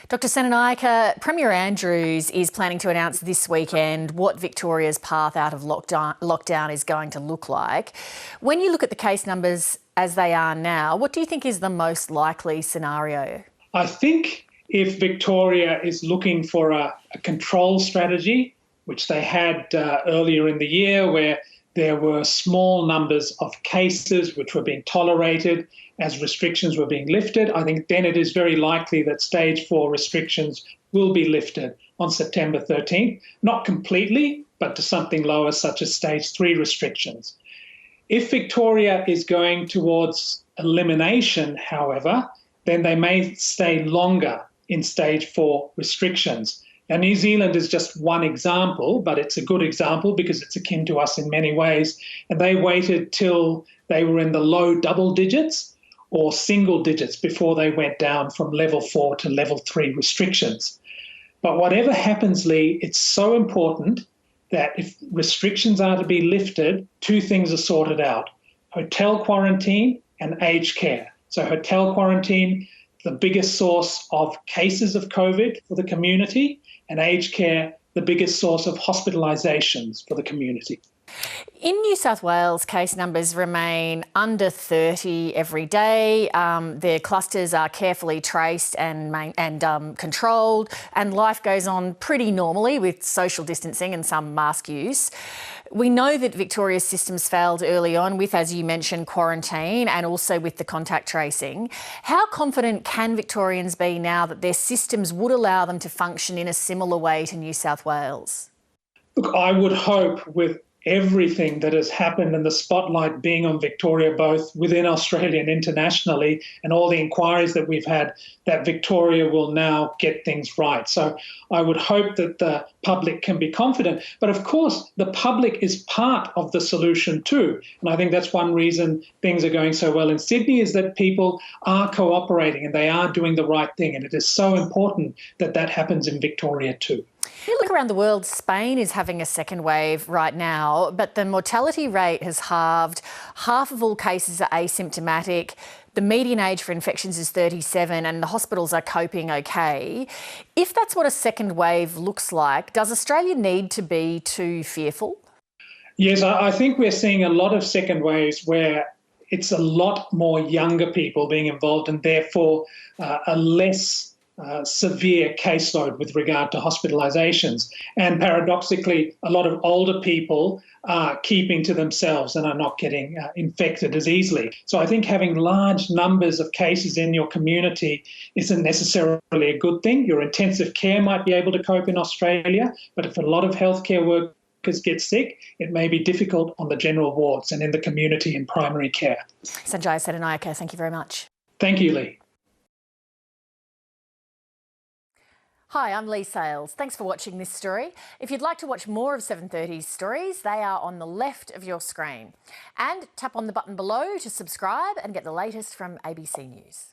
Dr Senanayake, Premier Andrews is planning to announce this weekend what Victoria's path out of lockdown is going to look like. When you look at the case numbers as they are now, what do you think is the most likely scenario? I think if Victoria is looking for a control strategy, which they had earlier in the year, where there were small numbers of cases which were being tolerated as restrictions were being lifted, I think then it is very likely that stage 4 restrictions will be lifted on September 13th, not completely, but to something lower, such as stage 3 restrictions. If Victoria is going towards elimination, however, then they may stay longer in stage 4 restrictions. Now, New Zealand is just one example, but it's a good example because it's akin to us in many ways. And they waited till they were in the low double digits or single digits before they went down from level 4 to level 3 restrictions. But whatever happens, Lee, it's so important that if restrictions are to be lifted, two things are sorted out: hotel quarantine and aged care. So hotel quarantine, the biggest source of cases of COVID for the community, and aged care, the biggest source of hospitalisations for the community. In New South Wales, case numbers remain under 30 every day. Their clusters are carefully traced and controlled, and life goes on pretty normally with social distancing and some mask use. We know that Victoria's systems failed early on with, as you mentioned, quarantine and also with the contact tracing. How confident can Victorians be now that their systems would allow them to function in a similar way to New South Wales? Look, I would hope with everything that has happened and the spotlight being on Victoria, both within Australia and internationally, and all the inquiries that we've had, that Victoria will now get things right. So I would hope that the public can be confident. But of course, the public is part of the solution too. And I think that's one reason things are going so well in Sydney, is that people are cooperating and they are doing the right thing. And it is so important that that happens in Victoria too. If you look around the world, Spain is having a second wave right now, but the mortality rate has halved. Half of all cases are asymptomatic. The median age for infections is 37 and the hospitals are coping okay. If that's what a second wave looks like, does Australia need to be too fearful? Yes, I think we're seeing a lot of second waves where it's a lot more younger people being involved and therefore a less severe caseload with regard to hospitalisations. And paradoxically, a lot of older people are keeping to themselves and are not getting infected as easily. So I think having large numbers of cases in your community isn't necessarily a good thing. Your intensive care might be able to cope in Australia, but if a lot of healthcare workers get sick, it may be difficult on the general wards and in the community in primary care. Sanjay Senanayake, thank you very much. Thank you, Lee. Hi, I'm Lee Sales. Thanks for watching this story. If you'd like to watch more of 7:30's stories, they are on the left of your screen. And tap on the button below to subscribe and get the latest from ABC News.